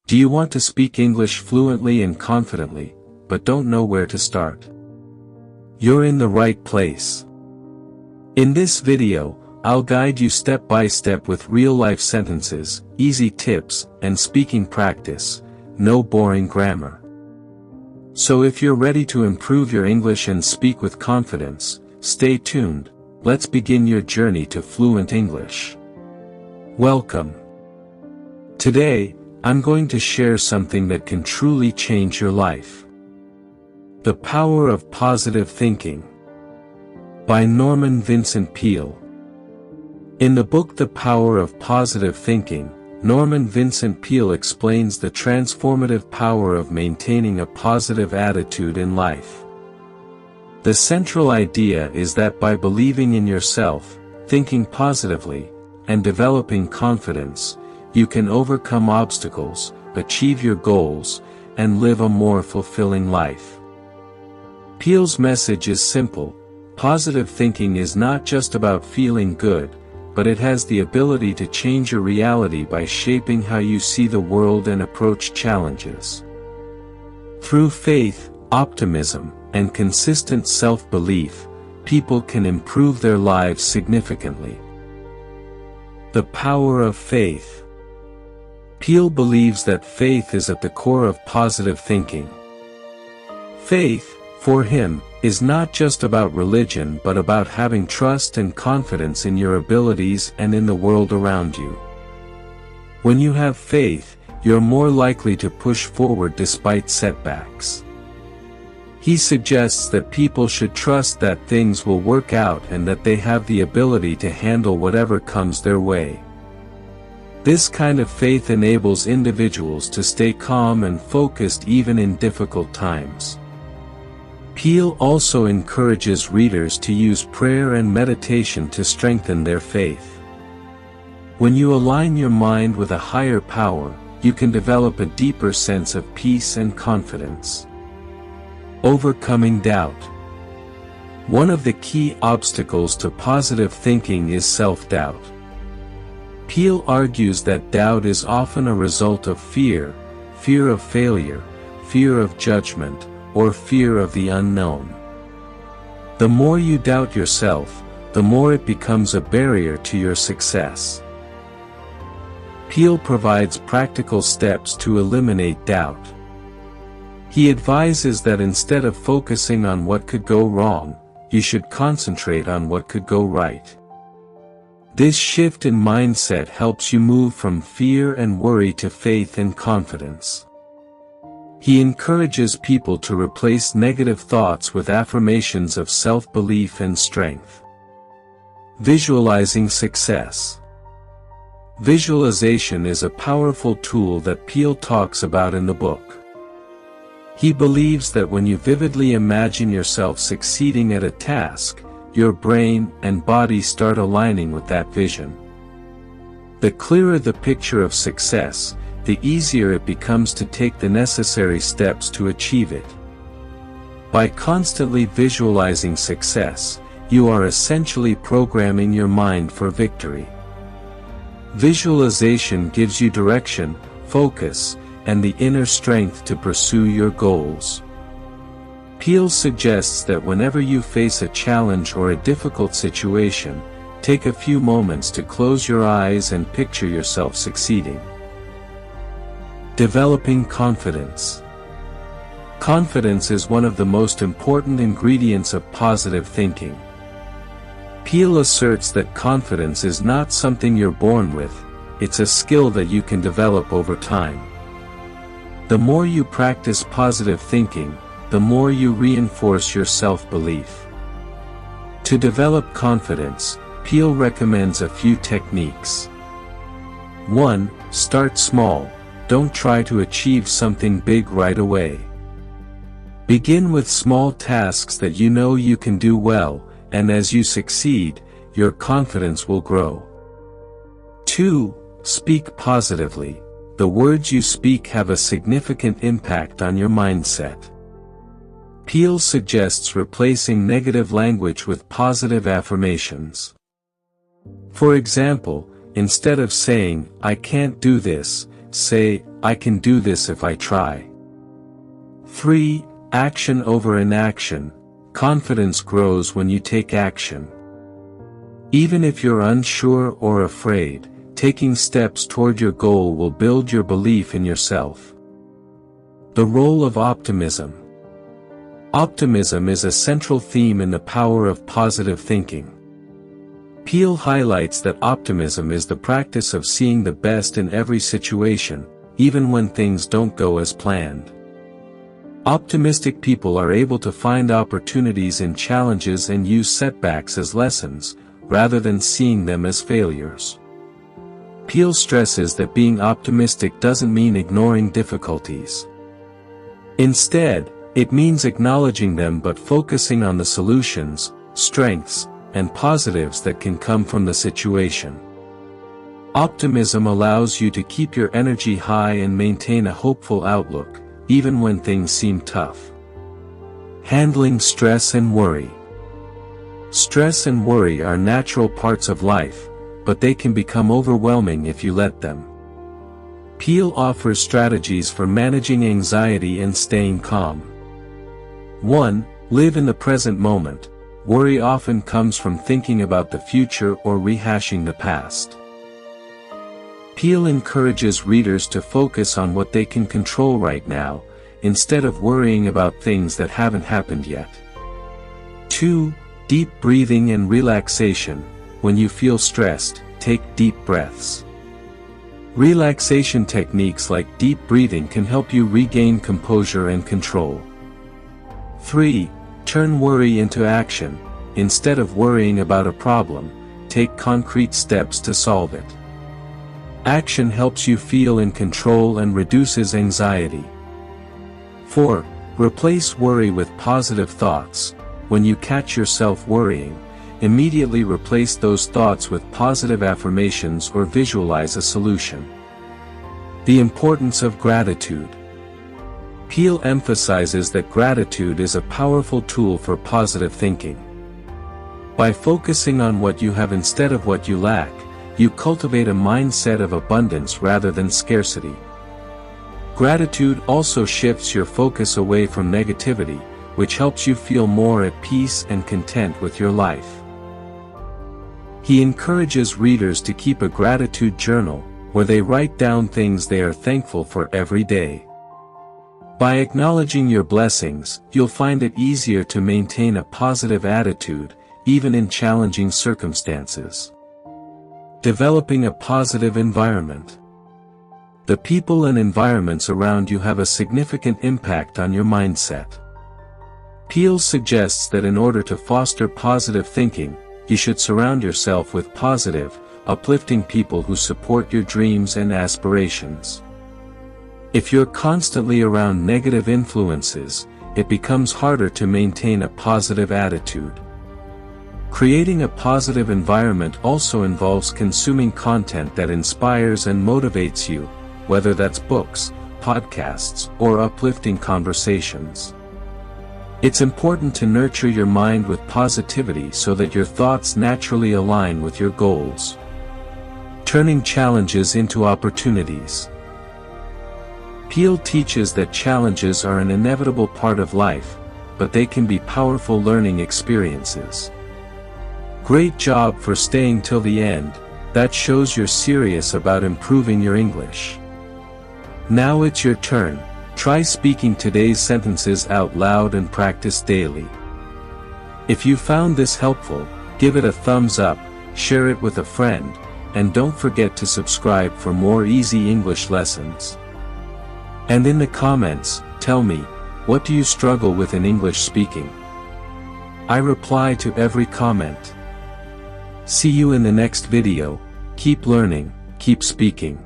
Do you want to speak English fluently and confidently, but don't know where to start? You're in the right place. In this video, I'll guide you step by step with real-life sentences, easy tips, and speaking practice, no boring grammar. So if you're ready to improve your English and speak with confidence, stay tuned. Let's begin your journey to fluent English. Welcome. Today, I'm going to share something that can truly change your life. The Power of Positive Thinking. By Vincent Peale. In the book The Power of Positive Thinking, Vincent Peale explains the transformative power of maintaining a positive attitude in life. The central idea is that by believing in yourself, thinking positively, and developing confidence, you can overcome obstacles, achieve your goals, and live a more fulfilling life. Peale's message is simple: positive thinking is not just about feeling good, but it has the ability to change your reality by shaping how you see the world and approach challenges. Through faith, optimism, and consistent self-belief, people can improve their lives significantly. The power of faith. Peale believes that faith is at the core of positive thinking. Faith, for him, is not just about religion but about having trust and confidence in your abilities and in the world around you. When you have faith, you're more likely to push forward despite setbacks. He suggests that people should trust that things will work out and that they have the ability to handle whatever comes their way. This kind of faith enables individuals to stay calm and focused even in difficult times. Peale also encourages readers to use prayer and meditation to strengthen their faith. When you align your mind with a higher power, you can develop a deeper sense of peace and confidence. Overcoming doubt. One of the key obstacles to positive thinking is self-doubt. Peale argues that doubt is often a result of fear of failure, fear of judgment, or fear of the unknown. The more you doubt yourself, the more it becomes a barrier to your success. Peale provides practical steps to eliminate doubt. He advises that instead of focusing on what could go wrong, you should concentrate on what could go right. This shift in mindset helps you move from fear and worry to faith and confidence. He encourages people to replace negative thoughts with affirmations of self-belief and strength. Visualizing success. Visualization is a powerful tool that Peale talks about in the book. He believes that when you vividly imagine yourself succeeding at a task, your brain and body start aligning with that vision. The clearer the picture of success, the easier it becomes to take the necessary steps to achieve it. By constantly visualizing success, you are essentially programming your mind for victory. Visualization gives you direction, focus, and the inner strength to pursue your goals. Peale suggests that whenever you face a challenge or a difficult situation, take a few moments to close your eyes and picture yourself succeeding. Developing confidence. Confidence is one of the most important ingredients of positive thinking. Peale asserts that confidence is not something you're born with, it's a skill that you can develop over time. The more you practice positive thinking, the more you reinforce your self-belief. To develop confidence, Peale recommends a few techniques. 1. Start small. Don't try to achieve something big right away. Begin with small tasks that you know you can do well, and as you succeed, your confidence will grow. 2. Speak positively. The words you speak have a significant impact on your mindset. Peale suggests replacing negative language with positive affirmations. For example, instead of saying, "I can't do this," say, "I can do this if I try." 3. Action over inaction. Confidence grows when you take action. Even if you're unsure or afraid, taking steps toward your goal will build your belief in yourself. The role of optimism. Optimism is a central theme in the power of positive thinking. Peale highlights that optimism is the practice of seeing the best in every situation, even when things don't go as planned. Optimistic people are able to find opportunities in challenges and use setbacks as lessons, rather than seeing them as failures. Peale stresses that being optimistic doesn't mean ignoring difficulties. Instead, it means acknowledging them but focusing on the solutions, strengths, and positives that can come from the situation. Optimism allows you to keep your energy high and maintain a hopeful outlook, even when things seem tough. Handling stress and worry. Stress and worry are natural parts of life, but they can become overwhelming if you let them. Peale offers strategies for managing anxiety and staying calm. 1. Live in the present moment. Worry often comes from thinking about the future or rehashing the past. Peale encourages readers to focus on what they can control right now, instead of worrying about things that haven't happened yet. 2. Deep breathing and relaxation. When you feel stressed, take deep breaths. Relaxation techniques like deep breathing can help you regain composure and control. 3. Turn worry into action. Instead of worrying about a problem, take concrete steps to solve it. Action helps you feel in control and reduces anxiety. 4. Replace worry with positive thoughts. When you catch yourself worrying, immediately replace those thoughts with positive affirmations or visualize a solution. The importance of gratitude. Peale emphasizes that gratitude is a powerful tool for positive thinking. By focusing on what you have instead of what you lack, you cultivate a mindset of abundance rather than scarcity. Gratitude also shifts your focus away from negativity, which helps you feel more at peace and content with your life. He encourages readers to keep a gratitude journal, where they write down things they are thankful for every day. By acknowledging your blessings, you'll find it easier to maintain a positive attitude, even in challenging circumstances. Developing a positive environment. The people and environments around you have a significant impact on your mindset. Peale suggests that in order to foster positive thinking, you should surround yourself with positive, uplifting people who support your dreams and aspirations. If you're constantly around negative influences, it becomes harder to maintain a positive attitude. Creating a positive environment also involves consuming content that inspires and motivates you, whether that's books, podcasts, or uplifting conversations. It's important to nurture your mind with positivity so that your thoughts naturally align with your goals. Turning challenges into opportunities. Peale teaches that challenges are an inevitable part of life, but they can be powerful learning experiences. Great job for staying till the end. That shows you're serious about improving your English. Now it's your turn. Try speaking today's sentences out loud and practice daily. If you found this helpful, give it a thumbs up, share it with a friend, and don't forget to subscribe for more easy English lessons. And in the comments, tell me, what do you struggle with in English speaking? I reply to every comment. See you in the next video. Keep learning, keep speaking.